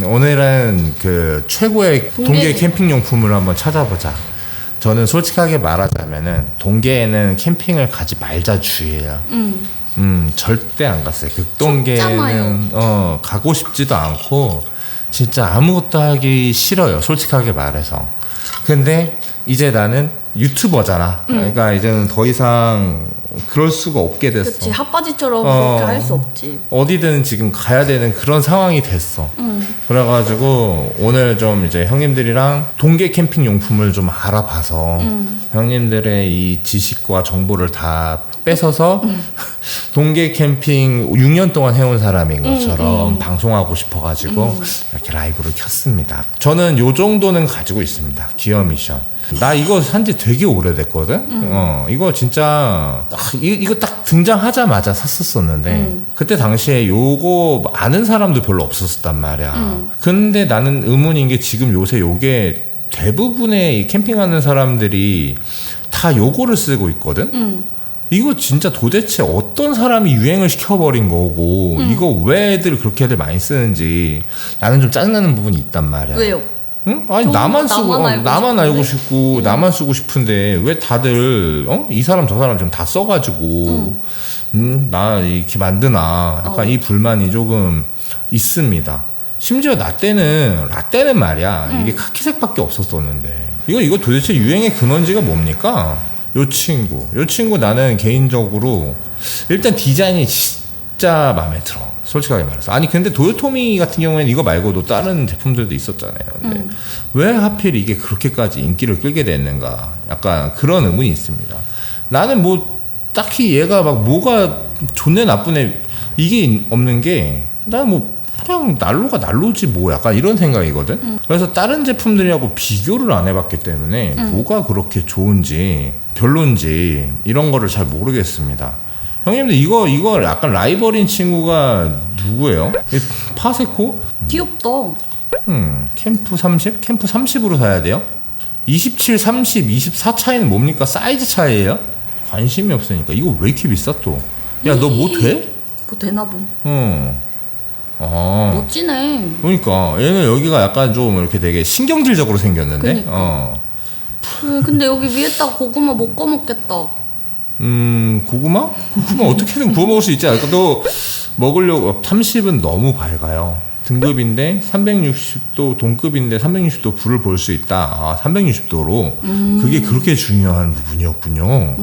오늘은 그 최고의 동계 캠핑용품을 한번 찾아보자. 저는 솔직하게 말하자면은 동계에는 캠핑을 가지 말자 주의예요. 절대 안 갔어요. 극동계에는 가고 싶지도 않고 진짜 아무것도 하기 싫어요. 솔직하게 말해서. 근데 이제 나는 유튜버잖아. 그러니까 이제는 더 이상 그럴 수가 없게 됐어. 그치, 핫바지처럼 그렇게 할 수 없지. 어디든 지금 가야 되는 그런 상황이 됐어. 그래가지고 오늘 좀 이제 형님들이랑 동계 캠핑 용품을 좀 알아봐서 형님들의 이 지식과 정보를 다 뺏어서 동계 캠핑 6년 동안 해온 사람인 것처럼 방송하고 싶어가지고 이렇게 라이브를 켰습니다. 저는 요 정도는 가지고 있습니다. 기어 미션. 나 이거 산지 되게 오래됐거든. 이거 진짜 이거 딱 등장하자마자 샀었었는데 그때 당시에 요거 아는 사람도 별로 없었단 말이야. 근데 나는 의문인 게 지금 요새 요게 대부분의 이 캠핑하는 사람들이 다 요거를 쓰고 있거든. 이거 진짜 도대체 어떤 사람이 유행을 시켜버린 거고 이거 왜 애들 그렇게들 많이 쓰는지 나는 좀 짜증나는 부분이 있단 말이야. 왜요? 응? 아니 나만 쓰고 나만 알고 싶고 나만 쓰고 싶은데 왜 다들 이 사람 저 사람 좀 다 써가지고 나 이렇게 만드나 약간 이 불만이 조금 있습니다. 심지어 라떼는 말이야 이게 카키색밖에 없었었는데 이거 도대체 유행의 근원지가 뭡니까? 요 친구 나는 개인적으로 일단 디자인이 진짜 마음에 들어. 솔직하게 말해서. 아니 근데 도요토미 같은 경우에는 이거 말고도 다른 제품들도 있었잖아요. 근데 왜 하필 이게 그렇게까지 인기를 끌게 됐는가 약간 그런 의문이 있습니다. 나는 뭐 딱히 얘가 막 뭐가 좋네 나쁘네 이게 없는 게 나는 뭐 그냥 난로가 난로지 뭐 약간 이런 생각이거든. 그래서 다른 제품들하고 비교를 안 해봤기 때문에 뭐가 그렇게 좋은지 별론지 이런 거를 잘 모르겠습니다. 형님들 이거 약간 라이벌인 친구가 누구예요? 파세코? 귀엽다. 캠프 30? 캠프 30으로 사야 돼요? 27, 30, 24 차이는 뭡니까? 사이즈 차이예요? 관심이 없으니까 이거 왜 이렇게 비싸 또? 야 너 뭐 돼? 뭐 되나 봄. 멋지네. 그러니까 얘는 여기가 약간 좀 이렇게 되게 신경질적으로 생겼는데. 그러니까. 근데 여기 위에다가 고구마 못 꺼 먹겠다. 고구마? 고구마 어떻게든 구워 먹을 수 있지 않을까? 또 먹으려고 30은 너무 밝아요. 등급인데 360도 동급인데 360도 불을 볼 수 있다. 360도로 그게 그렇게 중요한 부분이었군요.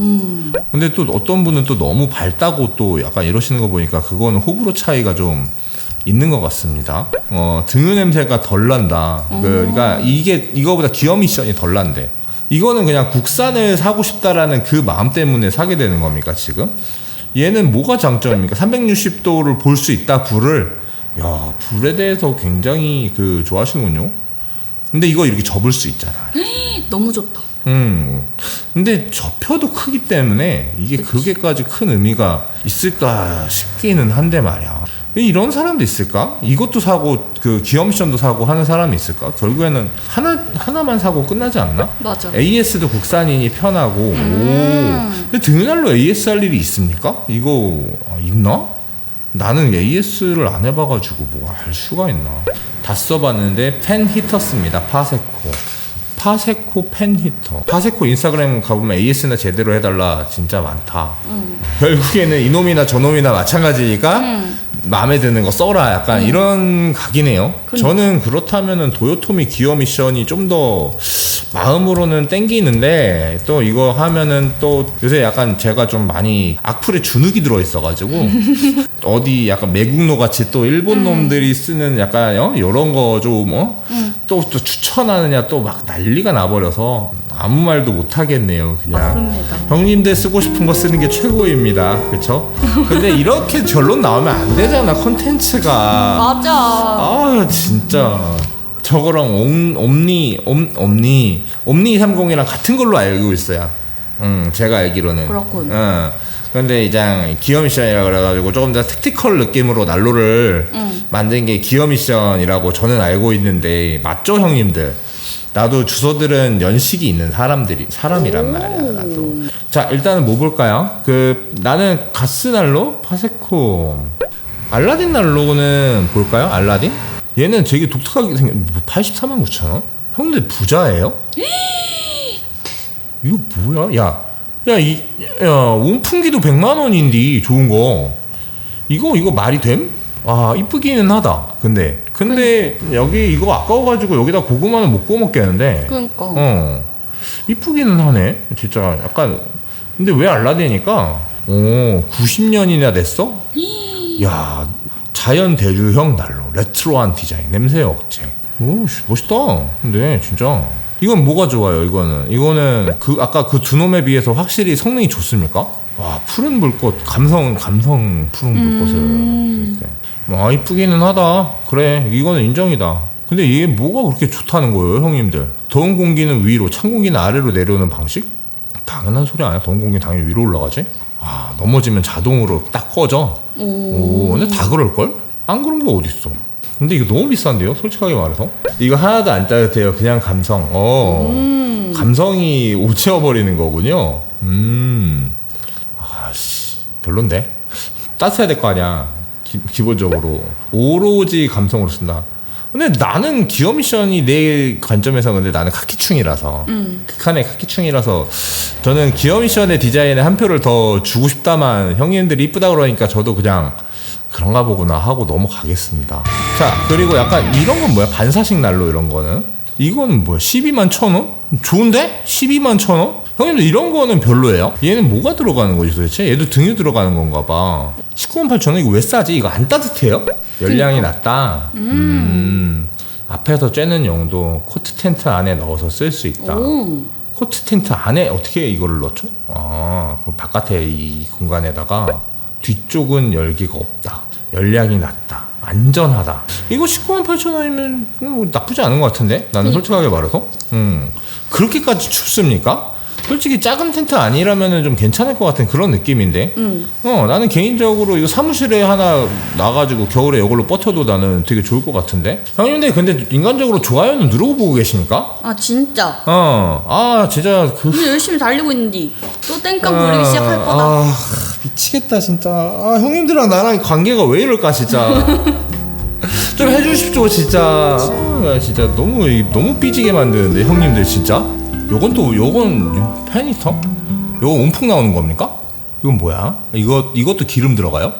근데 또 어떤 분은 또 너무 밝다고 또 약간 이러시는 거 보니까 그거는 호불호 차이가 좀 있는 것 같습니다. 등유 냄새가 덜 난다. 그러니까 이거보다 기어 미션이 덜 난대. 이거는 그냥 국산을 사고 싶다라는 그 마음 때문에 사게 되는 겁니까 지금? 얘는 뭐가 장점입니까? 360도를 볼 수 있다 불을. 야 불에 대해서 굉장히 좋아하시는군요. 근데 이거 이렇게 접을 수 있잖아. 너무 좋다. 근데 접혀도 크기 때문에 이게 그렇게까지 큰 의미가 있을까 싶기는 한데 말이야. 이런 사람도 있을까? 이것도 사고 기어 미션도 사고 하는 사람이 있을까? 결국에는 하나만 사고 끝나지 않나? 맞아. AS도 국산이니 편하고. 근데 등유난로 AS 할 일이 있습니까? 이거 있나? 나는 AS를 안 해봐가지고 뭐 알 수가 있나? 다 써봤는데 팬 히터입니다. 파세코 팬 히터. 파세코 인스타그램 가보면 AS나 제대로 해달라 진짜 많다. 결국에는 이놈이나 저놈이나 마찬가지니까 마음에 드는 거 써라 약간 이런 각이네요. 저는 그렇다면은 도요토미 기어 미션이 좀 더 마음으로는 땡기는데 또 이거 하면은 또 요새 약간 제가 좀 많이 악플에 주눅이 들어있어가지고 어디 약간 매국노 같이 또 일본 놈들이 쓰는 약간 이런 거 좀 또 추천하느냐 또 막 난리가 나버려서 아무 말도 못 하겠네요. 그냥 맞습니다. 형님들 쓰고 싶은 거 쓰는 게 최고입니다. 그쵸? 근데 이렇게 결론 나오면 안 되잖아 콘텐츠가. 맞아. 아 진짜 저거랑 옴니 30이랑 같은 걸로 알고 있어요. 제가 알기로는. 그렇군. 근데 이제 기어 미션이라 그래가지고 조금 더 택티컬 느낌으로 난로를 만든 게 기어 미션이라고 저는 알고 있는데 맞죠 형님들? 나도 주소들은 연식이 있는 사람이란 말이야 나도. 자 일단은 뭐 볼까요? 나는 가스 난로 파세코 알라딘 난로는 볼까요? 알라딘? 얘는 되게 독특하게 생긴 84만 9천 원? 형들 부자예요? 이거 뭐야? 야, 온풍기도 100만 원인데 좋은 거. 이거 말이 됨? 아, 이쁘기는 하다. 근데 여기 이거 아까워가지고 여기다 고구마는 못 구워 먹겠는데. 그러니까. 이쁘기는 하네. 진짜 약간. 근데 왜 알라딘이니까? 90년이나 됐어? 야, 자연 대류형 난로, 레트로한 디자인, 냄새 억제. 오, 멋있다. 근데 진짜. 이건 뭐가 좋아요? 이거는 아까 그 두 놈에 비해서 확실히 성능이 좋습니까? 와, 푸른 불꽃, 감성 푸른 불꽃을. 아, 이쁘기는 하다. 그래, 이거는 인정이다. 근데 이게 뭐가 그렇게 좋다는 거예요, 형님들? 더운 공기는 위로, 찬 공기는 아래로 내려오는 방식? 당연한 소리 아니야? 더운 공기는 당연히 위로 올라가지? 아, 넘어지면 자동으로 딱 꺼져. 오, 근데 다 그럴걸? 안 그런 게 어딨어. 근데 이거 너무 비싼데요? 솔직하게 말해서. 이거 하나도 안 따뜻해요. 그냥 감성. 감성이 오채워버리는 거군요. 아씨, 별론데? 따뜻해야 될 거 아니야. 기본적으로. 오로지 감성으로 쓴다. 근데 나는 기어 미션이 내 관점에서 근데 나는 카키충이라서 극한의 카키충이라서 저는 기어 미션의 디자인에 한 표를 더 주고 싶다만 형님들이 이쁘다 그러니까 저도 그냥 그런가 보구나 하고 넘어가겠습니다. 자, 그리고 약간 이런 건 뭐야? 반사식 난로 이런 거는? 이건 뭐야? 12만 1,000원? 좋은데? 12만 1,000원? 형님들 이런 거는 별로예요? 얘는 뭐가 들어가는 거지 도대체? 얘도 등유 들어가는 건가 봐. 19만 8,000원? 이거 왜 싸지? 이거 안 따뜻해요? 열량이 낮다. 앞에서 쬐는 용도 코트 텐트 안에 넣어서 쓸 수 있다. 코트 텐트 안에 어떻게 이거를 넣죠? 아, 그 바깥에 이 공간에다가 뒤쪽은 열기가 없다. 열량이 낮다. 안전하다. 이거 19만 8,000원이면 뭐 나쁘지 않은 것 같은데? 나는 솔직하게 말해서. 그렇게까지 춥습니까? 솔직히 작은 텐트 아니라면 좀 괜찮을 것 같은 그런 느낌인데. 나는 개인적으로 이거 사무실에 하나 놔가지고 겨울에 이걸로 버텨도 나는 되게 좋을 것 같은데. 형님들 근데 인간적으로 좋아요는 누르고 보고 계십니까? 아, 진짜. 진짜 우리 열심히 달리고 있는데 또 땡깡 부리기 시작할 거다. 미치겠다 진짜. 형님들랑 나랑 관계가 왜 이럴까 진짜. 좀 해주십시오 진짜. 진짜 너무 삐지게 만드는데 형님들 진짜. 요건 팬히터? 요거 온풍 나오는 겁니까? 이건 뭐야? 이것도 기름 들어가요?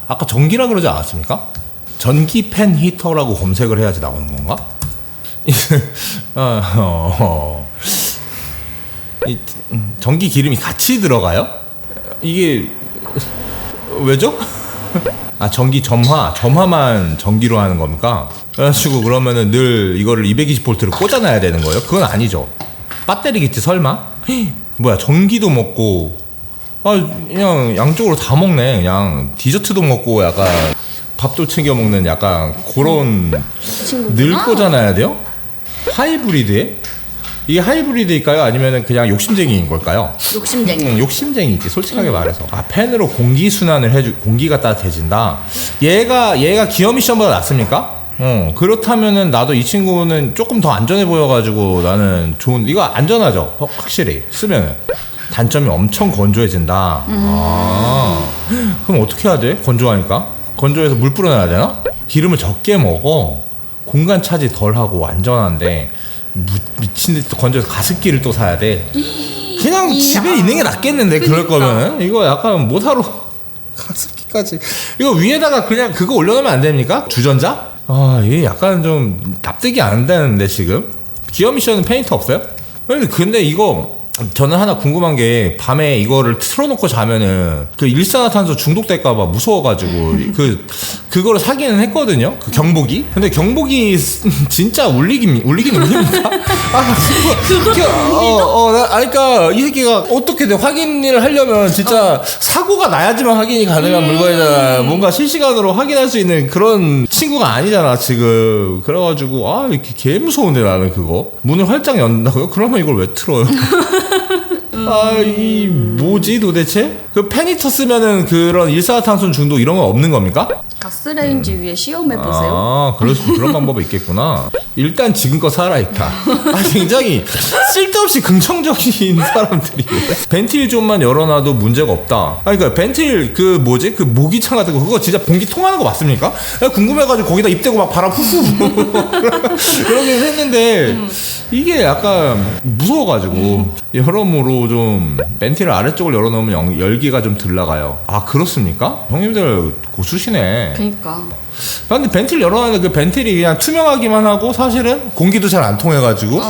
아까 전기라 그러지 않았습니까? 전기 팬 히터라고 검색을 해야지 나오는 건가? 전기 기름이 같이 들어가요? 이게 왜죠? 전기 점화만 전기로 하는 겁니까? 그래가지고 그러면은 늘 이거를 220V를 꽂아놔야 되는 거예요? 그건 아니죠. 배터리겠지 설마? 뭐야, 전기도 먹고 그냥 양쪽으로 다 먹네. 그냥 디저트도 먹고 약간 밥도 챙겨 먹는 약간 그런 늘 꽂아놔야 돼요? 하이브리드에? 이게 하이브리드일까요? 아니면 그냥 욕심쟁이인 걸까요? 욕심쟁이. 욕심쟁이지 솔직하게 말해서. 팬으로 공기 순환을 공기가 따뜻해진다. 얘가 기어 미션보다 낫습니까? 그렇다면은 나도 이 친구는 조금 더 안전해 보여가지고 나는 이거 안전하죠? 확실히 쓰면은. 단점이 엄청 건조해진다. 그럼 어떻게 해야 돼? 건조하니까? 건조해서 물 뿌려놔야 되나? 기름을 적게 먹어. 공간 차지 덜 하고 안전한데 미친듯이 또 건조해서 가습기를 또 사야 돼. 그냥 집에 있는 게 낫겠는데. 그럴 거면 이거 약간 못하러 가습기까지. 이거 위에다가 그냥 그거 올려놓으면 안 됩니까? 주전자? 이게 약간 좀 납득이 안 되는데 지금. 기어 미션은 페인트 없어요? 근데 이거 저는 하나 궁금한 게 밤에 이거를 틀어놓고 자면은 그 일산화탄소 중독될까봐 무서워가지고 그거를 사기는 했거든요. 그 경보기. 근데 경보기 진짜 울리긴 울립니까? 그러니까 이 새끼가 어떻게든 확인을 하려면 진짜 사고가 나야지만 확인이 가능한 물건이잖아. 뭔가 실시간으로 확인할 수 있는 그런 친구가 아니잖아 지금. 그래가지고 이렇게 개 무서운데 나는 그거 문을 활짝 연다고요? 그러면 이걸 왜 틀어요? 이 뭐지 도대체? 그 페니터 쓰면은 그런 일산화탄소 중독 이런 건 없는 겁니까? 가스레인지 위에 시험해 보세요. 그런 방법이 있겠구나. 일단 지금껏 살아있다. 굉장히 쓸데없이 긍정적인 사람들이. 벤틸 좀만 열어놔도 문제가 없다. 그러니까 벤틸 그 모기창 같은 거 그거 진짜 공기 통하는 거 맞습니까? 궁금해가지고 거기다 입 대고 막 바람 푸푸 그러긴 했는데 이게 약간 무서워가지고 여러모로 좀 벤틸을 아래쪽을 열어놓으면 열기가 좀 덜 나가요. 아 그렇습니까? 형님들 고수시네. 그니까. 근데 벤틸 열어놨는데 그 벤틸이 그냥 투명하기만 하고 사실은 공기도 잘 안 통해가지고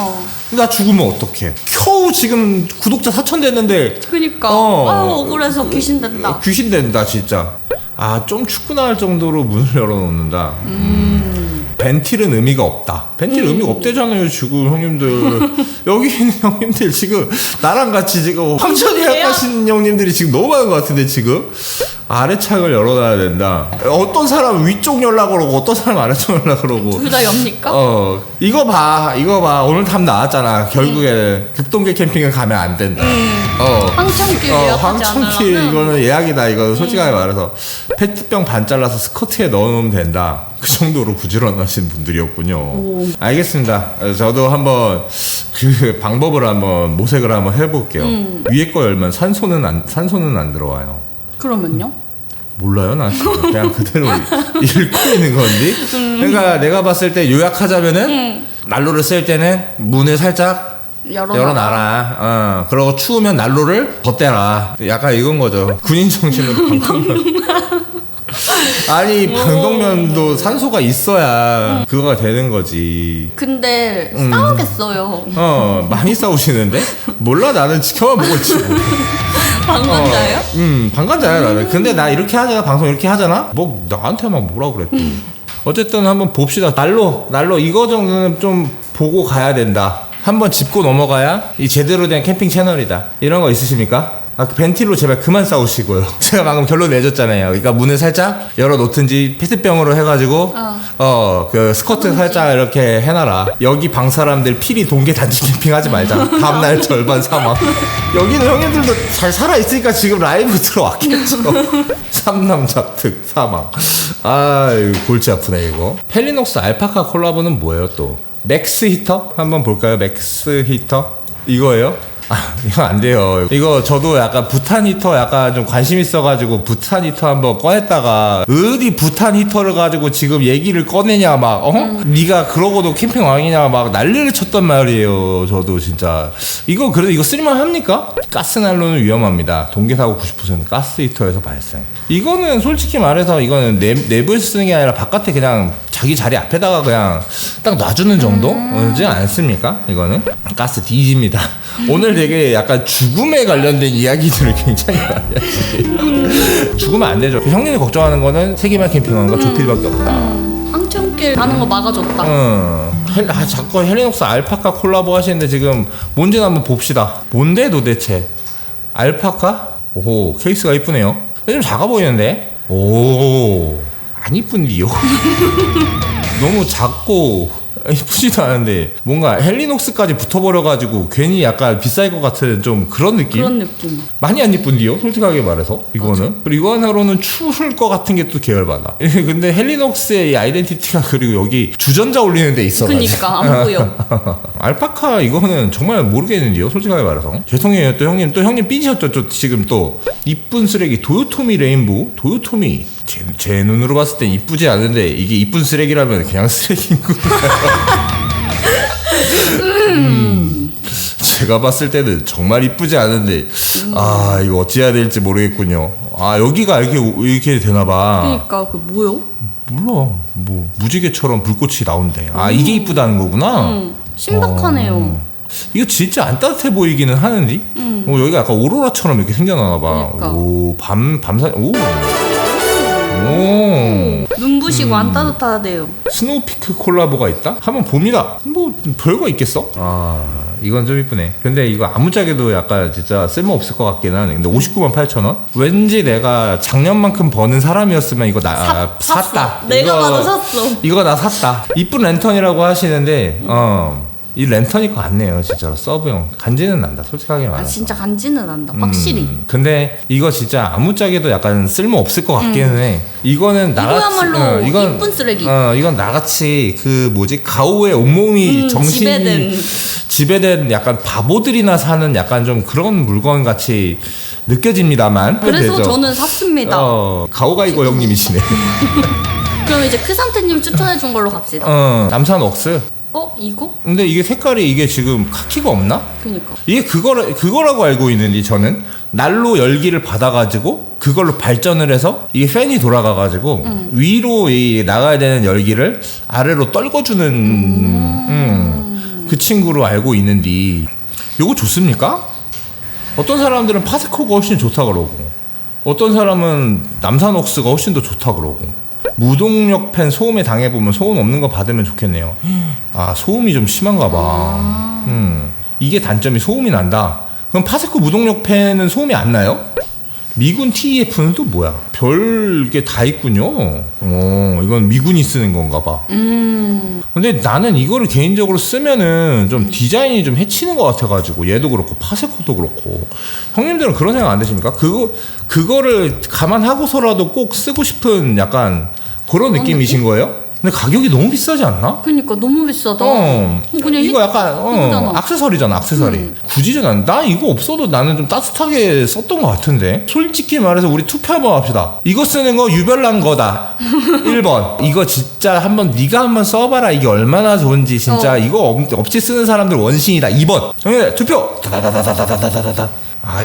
나 죽으면 어떡해. 겨우 지금 구독자 4,000 됐는데 그니까. 어. 억울해서 귀신 된다. 귀신 된다 진짜. 아 좀 춥구나 할 정도로 문을 열어놓는다. 벤틸은 의미가 없다. 벤틸 의미가 없대잖아요 지금 형님들. 여기 있는 형님들 지금 나랑 같이 지금 황천 예약하신 형님들이 지금 너무 많은 것 같은데 지금 아래 창을 열어놔야 된다. 어떤 사람은 위쪽 열라 그러고 어떤 사람은 아래쪽 열라 그러고. 둘 다 엽니까? 이거 봐 오늘 답 나왔잖아. 결국에는 극동계 캠핑은 가면 안 된다. 황천길 예약하지 황천길 않으려면 이거는 예약이다. 이거 솔직하게 말해서 페트병 반 잘라서 스커트에 넣어놓으면 된다. 그 정도로 부지런하신 분들이었군요. 알겠습니다. 저도 한번 그 방법을 한번 모색을 한번 해볼게요. 위에 거 열면 산소는 안 들어와요. 그러면요? 몰라요, 나 지금 그냥 그대로 읽고 있는 건지. 그러니까 내가 봤을 때 요약하자면은 난로를 쓸 때는 문을 살짝 열어놔라. 그러고 추우면 난로를 덧대라. 약간 이건 거죠. 군인 정신으로 방독면. 아니 방독면도 산소가 있어야 그거가 되는 거지. 근데 싸우겠어요. 많이 싸우시는데? 몰라 나는 지켜만 보고 있지 뭐. 방관자예요? 방관자야 나는. 근데 나 이렇게 하잖아. 방송 이렇게 하잖아. 뭐 나한테 막 뭐라 그래 또. 어쨌든 한번 봅시다. 난로 이거 정도는 좀 보고 가야 된다. 한번 짚고 넘어가야 이 제대로 된 캠핑 채널이다. 이런 거 있으십니까? 그 벤틸로 제발 그만 싸우시고요. 제가 방금 결론 내줬잖아요. 그러니까 문을 살짝 열어놓든지 페트병으로 해가지고 그 스커트 살짝 이렇게 해놔라. 여기 방 사람들 필히 동계 단지 캠핑하지 말자. 다음날 절반 사망. 여기는 형님들도 잘 살아있으니까 지금 라이브 들어왔겠죠. 삼남잡특 사망. 아유 골치 아프네 이거. 펠리녹스 알파카 콜라보는 뭐예요 또? 맥스 히터? 한번 볼까요? 맥스 히터? 이거예요? 이거 안 돼요. 이거 저도 약간 부탄 히터 약간 좀 관심 있어가지고 부탄 히터 한번 꺼냈다가 어디 부탄 히터를 가지고 지금 얘기를 꺼내냐 막 네가 그러고도 캠핑 왕이냐 막 난리를 쳤단 말이에요. 저도 진짜 이거 그래도 이거 쓸만 합니까? 가스 난로는 위험합니다. 동계사고 90% 가스 히터에서 발생. 이거는 솔직히 말해서 이거는 내부에서 쓰는 게 아니라 바깥에 그냥 자기 자리 앞에다가 그냥 딱 놔주는 정도지 않습니까? 이거는 가스 뒤집니다. 오늘 되게 약간 죽음에 관련된 이야기들을 굉장히 많이 하지. 죽으면 안 되죠. 형님이 걱정하는 거는 세계만 캠핑하는 거 조필밖에 없다. 황천길 가는 거 막아줬다. 자꾸 헬리녹스 알파카 콜라보 하시는데 지금 뭔지는 한번 봅시다. 뭔데 도대체? 알파카? 오호 케이스가 이쁘네요. 좀 작아 보이는데? 오 안 이쁜디요? 너무 작고 이쁘지도 않은데 뭔가 헬리녹스까지 붙어버려가지고 괜히 약간 비쌀 것 같은 좀 그런 느낌? 그런 느낌. 많이 안 이쁜디요? 솔직하게 말해서 이거는. 맞아. 그리고 이거 하나로는 추울 것 같은 게 또 계열받아. 근데 헬리녹스의 이 아이덴티티가 그리고 여기 주전자 올리는 데 있어가지고 그니까 안 보여. 알파카 이거는 정말 모르겠는데요 솔직하게 말해서. 죄송해요 또 형님 삐지셨죠 또 지금 또 이쁜 쓰레기 도요토미 레인보우. 도요토미 제 눈으로 봤을 땐 이쁘지 않은데 이게 이쁜 쓰레기라면 그냥 쓰레기인 거예요. 제가 봤을 때는 정말 이쁘지 않은데 이거 어찌해야 될지 모르겠군요. 여기가 이렇게 되나봐. 그러니까 그 뭐요? 몰라. 뭐 무지개처럼 불꽃이 나온대. 이게 이쁘다는 거구나. 신박하네요. 이거 진짜 안 따뜻해 보이기는 하는데 여기가 약간 오로라처럼 이렇게 생겨나나봐. 그러니까. 오 밤사 눈부시고 안 따뜻하대요. 스노우피크 콜라보가 있다? 한번 봅니다. 뭐 별거 있겠어? 이건 좀 이쁘네. 근데 이거 아무짝에도 약간 진짜 쓸모없을 것 같긴 하네. 근데 598,000원? 왠지 내가 작년만큼 버는 사람이었으면 이거 샀다. 내가 봐도 샀어. 이거 나 샀다. 이쁜 랜턴이라고 하시는데 이 랜턴일 것 같네요 진짜로. 서브용 간지는 난다 솔직하게 말해서. 진짜 간지는 난다 확실히. 근데 이거 진짜 아무짝에도 약간 쓸모 없을 것 같기는 해. 이거는 나같이 이거야말로 이쁜 쓰레기. 이건 나같이 그 뭐지 가오의 온몸이 정신이 지배된 약간 바보들이나 사는 약간 좀 그런 물건 같이 느껴집니다만. 그래서 되죠. 저는 샀습니다. 가오가이고 형님이시네. 그럼 이제 크산테님 추천해준 걸로 갑시다. 남산 웍스. 이거? 근데 이게 색깔이 이게 지금 카키가 없나? 그니까. 이게 그거라고 알고 있는데 저는 난로 열기를 받아가지고 그걸로 발전을 해서 이게 팬이 돌아가가지고 위로 나가야 되는 열기를 아래로 떨궈주는 그 친구로 알고 있는데 요거 좋습니까? 어떤 사람들은 파세코가 훨씬 좋다 그러고 어떤 사람은 남산웍스가 훨씬 더 좋다 그러고 무동력 팬 소음에 당해보면 소음 없는 거 받으면 좋겠네요. 아 소음이 좀 심한가 봐. 이게 단점이 소음이 난다. 그럼 파세코 무동력 팬은 소음이 안 나요? 미군 TEF는 또 뭐야? 별게 다 있군요. 이건 미군이 쓰는 건가 봐. 근데 나는 이거를 개인적으로 쓰면은 좀 디자인이 좀 해치는 것 같아가지고 얘도 그렇고 파세코도 그렇고 형님들은 그런 생각 안 드십니까? 그거를 감안하고서라도 꼭 쓰고 싶은 약간 그런 느낌이신 거예요? 근데 가격이 너무 비싸지 않나? 그니까 너무 비싸다. 뭐 그냥 이거 약간 이거잖아. 액세서리잖아 액세서리. 굳이 나 이거 없어도 나는 좀 따뜻하게 썼던 것 같은데. 솔직히 말해서 우리 투표 한번 합시다. 이거 쓰는 거 유별난 거다 1번. 이거 진짜 한번 네가 한번 써봐라 이게 얼마나 좋은지 진짜. 이거 없이 쓰는 사람들 원신이다 2번. 형님 투표. 다다다다다다다다다.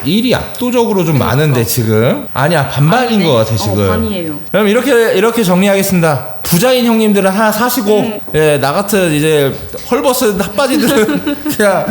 1이 압도적으로 좀 많은데 지금 아니야 반반인 것 같아 지금. 반이에요. 그럼 이렇게 정리하겠습니다. 부자인 형님들은 하나 사시고 예, 나 같은 이제 헐벗은 핫바지들은 그냥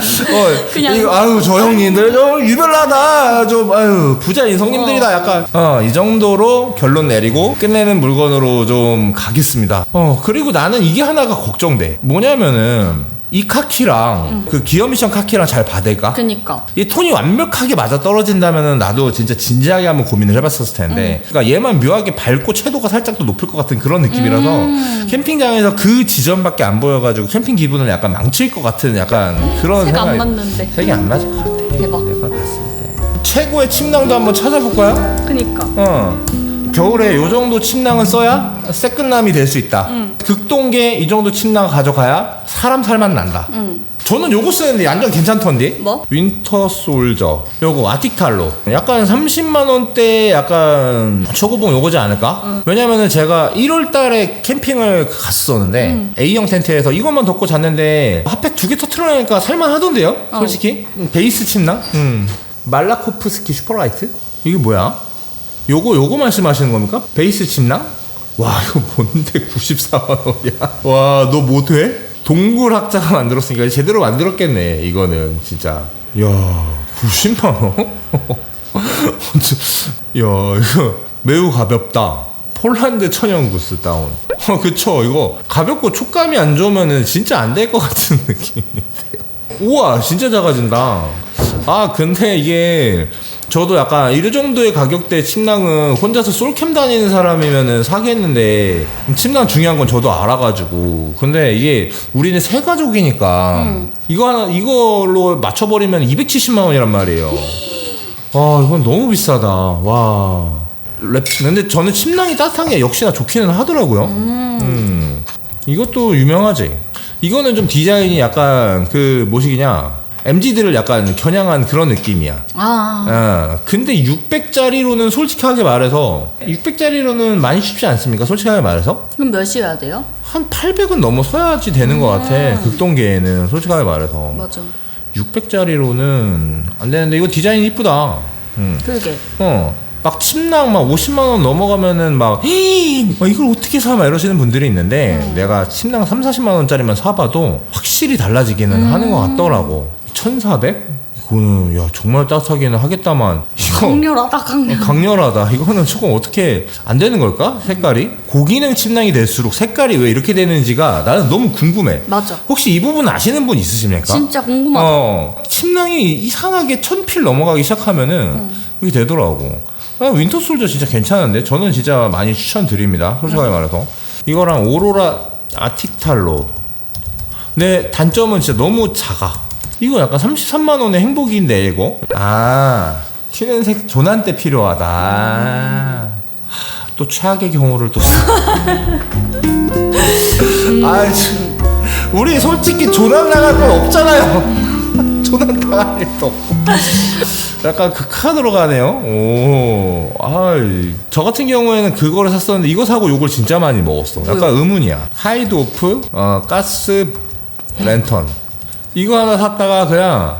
이거 아유 저 형님들 좀 유별나다 좀 부자인 성님들이다 약간 이 정도로 결론 내리고 끝내는 물건으로 좀 가겠습니다. 그리고 나는 이게 하나가 걱정돼. 뭐냐면은 이 카키랑 그 기어 미션 카키랑 잘 받을까? 그니까. 이 톤이 완벽하게 맞아 떨어진다면은 나도 진짜 진지하게 한번 고민을 해봤었을 텐데. 그러니까 얘만 묘하게 밝고 채도가 살짝 더 높을 것 같은 그런 느낌이라서 캠핑장에서 그 지점밖에 안 보여가지고 캠핑 기분을 약간 망칠 것 같은 약간 그런 색안 생각이. 맞는데. 색이 안 맞을 것 같아. 대박. 내가 봤을 때 최고의 침낭도 한번 찾아볼까요? 그니까. 겨울에 요 정도 침낭은 써야 새끝남이 될 수 있다. 극동계 이 정도 침낭 가져가야 사람 살맛 난다. 저는 요거 쓰는데 완전 괜찮던데. 뭐? 윈터 솔저 요거 아틱탈로 약간 30만원대 약간 초고봉 요거지 않을까? 왜냐면은 제가 1월달에 캠핑을 갔었는데 A형 텐트에서 이것만 덮고 잤는데 핫팩 2개 터트려내니까 살만하던데요 솔직히. 베이스 침낭 말라코프스키 슈퍼라이트 이게 뭐야? 요거 말씀하시는 겁니까? 베이스 침낭? 와 이거 뭔데 94만원이야. 와 너 못해? 동굴학자가 만들었으니까 제대로 만들었겠네 이거는 진짜. 야 90만원? 야 이거 매우 가볍다. 폴란드 천연 구스 다운. 그쵸 이거 가볍고 촉감이 안 좋으면은 진짜 안 될 것 같은 느낌인데요. 우와 진짜 작아진다. 근데 이게 저도 약간 이 정도의 가격대 침낭은 혼자서 솔캠 다니는 사람이면은 사겠는데 침낭 중요한 건 저도 알아가지고. 근데 이게 우리는 세 가족이니까 이걸로 맞춰버리면 270만 원이란 말이에요. 이건 너무 비싸다. 와. 근데 저는 침낭이 따뜻한 게 역시나 좋기는 하더라고요. 이것도 유명하지. 이거는 좀 디자인이 약간 그 뭐시기냐 MZ들을 약간 겨냥한 그런 느낌이야. 근데 600짜리로는 솔직하게 말해서 600짜리로는 많이 쉽지 않습니까? 솔직하게 말해서. 그럼 몇 시여야 돼요? 한 800은 넘어서야지 되는 것 같아. 극동계에는 솔직하게 말해서. 맞아. 600짜리로는 안 되는데 이거 디자인 이쁘다. 그러게. 막 침낭 막 50만원 넘어가면은 막 이걸 어떻게 사? 막 이러시는 분들이 있는데 내가 침낭 30-40만원짜리만 사봐도 확실히 달라지기는 하는 것 같더라고. 1400? 이거는 야 정말 따뜻하기는 하겠다만 이거 강렬하다. 강렬하다. 이거는 조금 어떻게 안 되는 걸까? 색깔이 고기능 침낭이 될수록 색깔이 왜 이렇게 되는지가 나는 너무 궁금해. 맞아. 혹시 이 부분 아시는 분 있으십니까? 진짜 궁금하다. 침낭이 이상하게 1000필 넘어가기 시작하면은 이렇게 되더라고. 윈터 솔저 진짜 괜찮은데 저는 진짜 많이 추천드립니다 솔직하게 말해서. 이거랑 오로라 아틱탈로 근데 단점은 진짜 너무 작아. 이거 약간 33만 원의 행복인데 이거. 아, 튀는 색 조난 때 필요하다. 또 최악의 경우를 또. 아, 우리 솔직히 조난 나갈 건 없잖아요. 조난 당할 일도 없고. 약간 그 카드로 가네요. 오, 저 같은 경우에는 그거를 샀었는데 이거 사고 욕을 진짜 많이 먹었어. 약간 의문이야. 하이드 오프, 가스 랜턴. 이거 하나 샀다가 그냥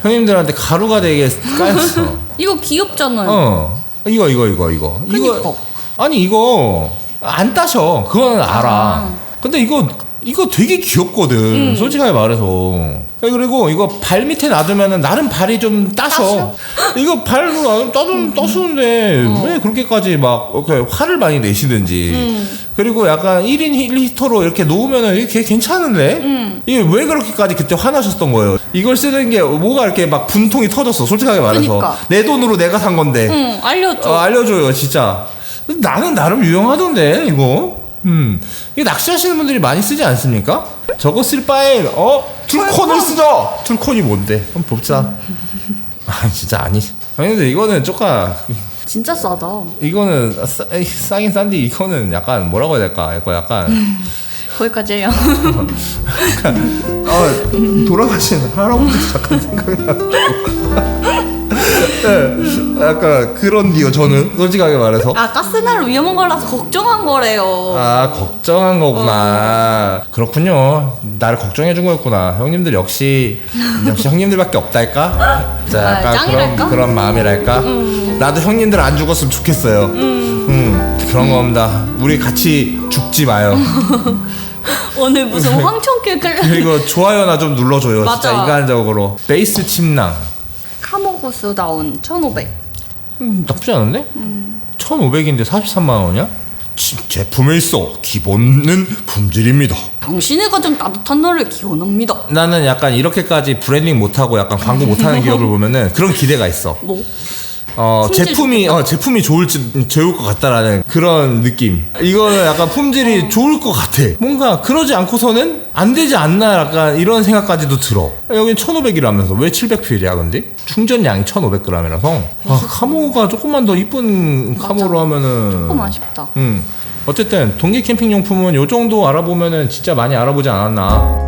형님들한테 가루가 되게 까였어. 이거 귀엽잖아요. 이거. 그니까. 아니 이거 안 따셔. 그건 알아. 근데 이거 되게 귀엽거든. 솔직하게 말해서. 그리고 이거 발 밑에 놔두면은 나름 발이 좀 따셔. 이거 발로 따수는데 왜 그렇게까지 막 이렇게 화를 많이 내시는지. 그리고 약간 1인 1리터로 이렇게 놓으면은 이게 괜찮은데? 이게 왜 그렇게까지 그때 화나셨던 거예요? 이걸 쓰는 게 뭐가 이렇게 막 분통이 터졌어. 솔직하게 말해서. 그러니까. 내 돈으로 내가 산 건데. 알려줘. 알려줘요, 진짜. 나는 나름 유용하던데, 이거. 이게 낚시하시는 분들이 많이 쓰지 않습니까? 저거 쓸 바에 툴콘을 쓰죠. 툴콘이 뭔데? 한번 봅시다. 아 진짜 아니. 아니 근데 이거는 조금 진짜 싸다. 이거는 싸긴 싼데 이거는 약간 뭐라고 해야 될까? 이거 약간 거기까지 해요. 돌아가신 할아버지 잠깐 생각이 나고. 네, 약간 그런 기요 저는 솔직하게 말해서. 가스날 위험한 거라서 걱정한 거래요. 걱정한 거구나. 그렇군요. 나를 걱정해 준 거였구나. 형님들 역시 형님들밖에 없달까? 자, 약간 짱이랄까? 그런 마음이랄까? 나도 형님들 안 죽었으면 좋겠어요. 그런 겁니다. 우리 같이 죽지 마요. 오늘 무슨 황천길 끌려. 그리고 좋아요나 좀 눌러줘요. 맞아. 진짜 인간적으로. 베이스 침낭. 카모구스다운 1,500. 나쁘지 않은데? 1,500인데 43만 원이야? 제품에 있어 기본은 품질입니다. 당신의 가장 따뜻한 날을 기원합니다. 나는 약간 이렇게까지 브랜딩 못하고 약간 광고 못하는 기업을 보면은 그런 기대가 있어. 뭐? 제품이 좋을 것 같다라는 그런 느낌. 이거는 약간 품질이 좋을 것 같아. 뭔가 그러지 않고서는 안 되지 않나 약간 이런 생각까지도 들어. 여긴 1,500이라면서 왜 700필이야 근데? 충전량이 1,500g이라서. 카모가 조금만 더 이쁜 카모로 하면은 조금 아쉽다. 어쨌든 동계 캠핑 용품은 요 정도 알아보면은 진짜 많이 알아보지 않았나.